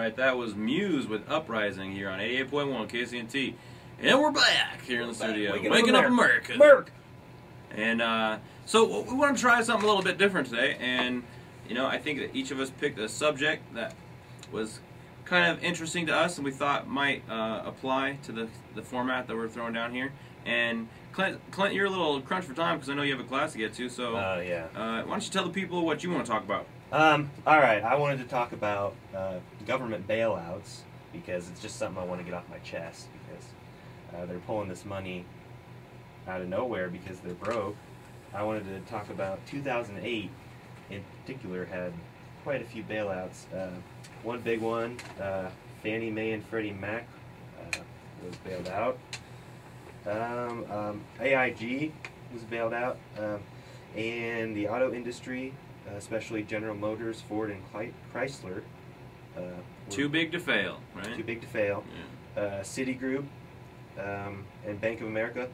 right, that was Muse with Uprising here on 88.1 KCNT. And we're back here in the studio. Waking up America. And so we want to try something a little bit different today. And, you know, I think that each of us picked a subject that was kind of interesting to us and we thought might apply to the format that we're throwing down here. And Clint, you're a little crunched for time because I know you have a class to get to. So yeah. Why don't you tell the people what you want to talk about? All right, I wanted to talk about government bailouts because it's just something I want to get off my chest because they're pulling this money out of nowhere because they're broke. I wanted to talk about 2008 in particular had quite a few bailouts. One big one, Fannie Mae and Freddie Mac was bailed out. AIG was bailed out, and the auto industry, especially General Motors, Ford, and Chrysler. Too big to fail, right? Too big to fail. Yeah. Citigroup and Bank of America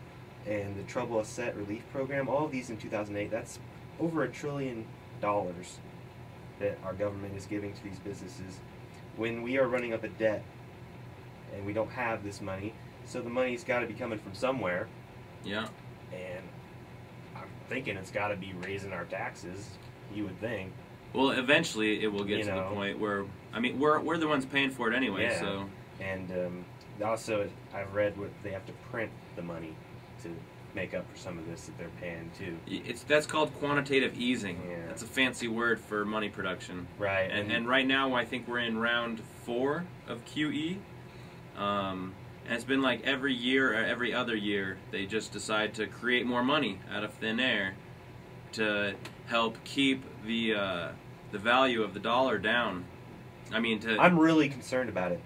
and the Trouble Asset Relief Program, all of these in 2008, that's over $1 trillion that our government is giving to these businesses when we are running up a debt and we don't have this money. So the money's got to be coming from somewhere. Yeah. And I'm thinking it's got to be raising our taxes, you would think. Well, eventually it will get to the point where, I mean, we're the ones paying for it anyway, yeah. So. And also, I've read what they have to print the money to make up for some of this that they're paying too. That's called quantitative easing. Yeah. That's a fancy word for money production. Right. And right now I think we're in round 4 of QE. And it's been like every year or every other year they just decide to create more money out of thin air to help keep the value of the dollar down. I mean, I'm really concerned about it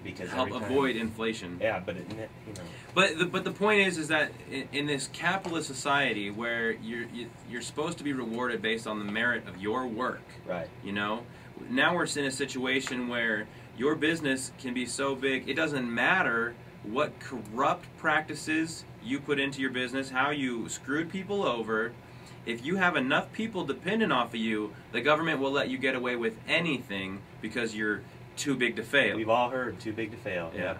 because help avoid inflation. Yeah, but you know. But the point is that in this capitalist society where you're supposed to be rewarded based on the merit of your work. Right. You know, now we're in a situation where your business can be so big it doesn't matter what corrupt practices you put into your business, how you screwed people over. If you have enough people dependent off of you, the government will let you get away with anything because you're too big to fail. We've all heard too big to fail. Yeah.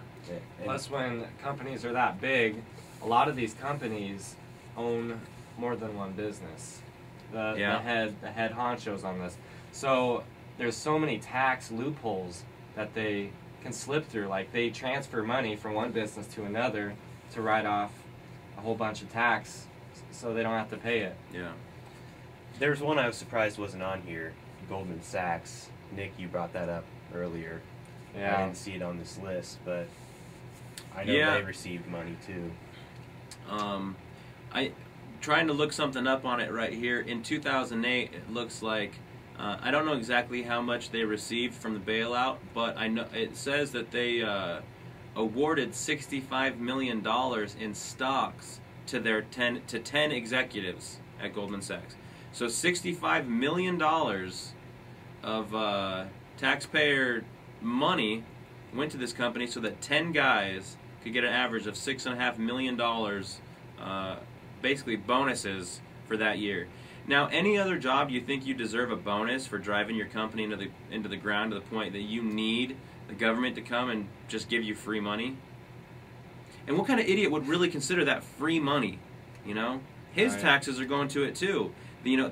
Plus, when companies are that big, a lot of these companies own more than one business. The head honchos on this. So there's so many tax loopholes that they can slip through. Like they transfer money from one business to another to write off a whole bunch of tax so they don't have to pay it. Yeah. There's one I was surprised wasn't on here, Goldman Sachs. Nick, you brought that up earlier. Yeah. I didn't see it on this list, but I know they received money too. I trying to look something up on it right here. In 2008, it looks like I don't know exactly how much they received from the bailout, but I know it says that they awarded $65 million in stocks to their 10 executives at Goldman Sachs. So $65 million of taxpayer money went to this company so that 10 guys could get an average of $6.5 million, basically bonuses for that year. Now, any other job, you think you deserve a bonus for driving your company into the ground to the point that you need the government to come and just give you free money? And what kind of idiot would really consider that free money? You know, his taxes are going to it too. You know,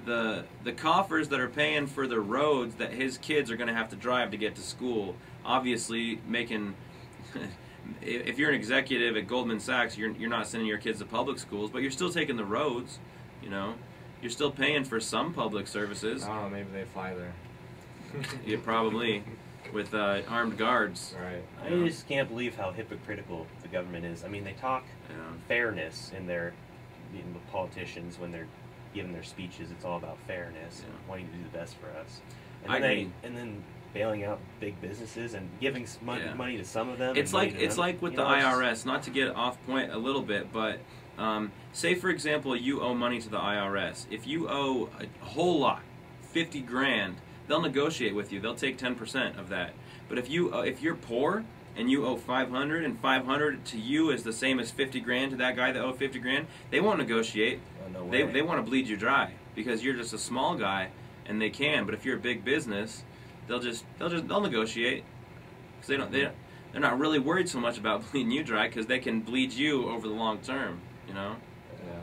the coffers that are paying for the roads that his kids are going to have to drive to get to school. Obviously, making if you're an executive at Goldman Sachs, you're not sending your kids to public schools, but you're still taking the roads. You know, you're still paying for some public services. Oh, maybe they fly there. Yeah, probably with armed guards. Right. I just can't believe how hypocritical the government is. I mean, they talk fairness in the politicians when they're giving their speeches. It's all about fairness and wanting to do the best for us. And then bailing out big businesses and giving money to some of them. It's like with the IRS. Not to get off point a little bit, but say for example you owe money to the IRS. If you owe a whole lot, 50 grand, they'll negotiate with you. They'll take 10% of that. But if you're poor and you owe 500 and 500 to you is the same as 50 grand to that guy that owed 50 grand, they won't negotiate. Oh, no way. They want to bleed you dry because you're just a small guy and they can. But if you're a big business, they'll negotiate because they're not really worried so much about bleeding you dry because they can bleed you over the long term, you know. Yeah.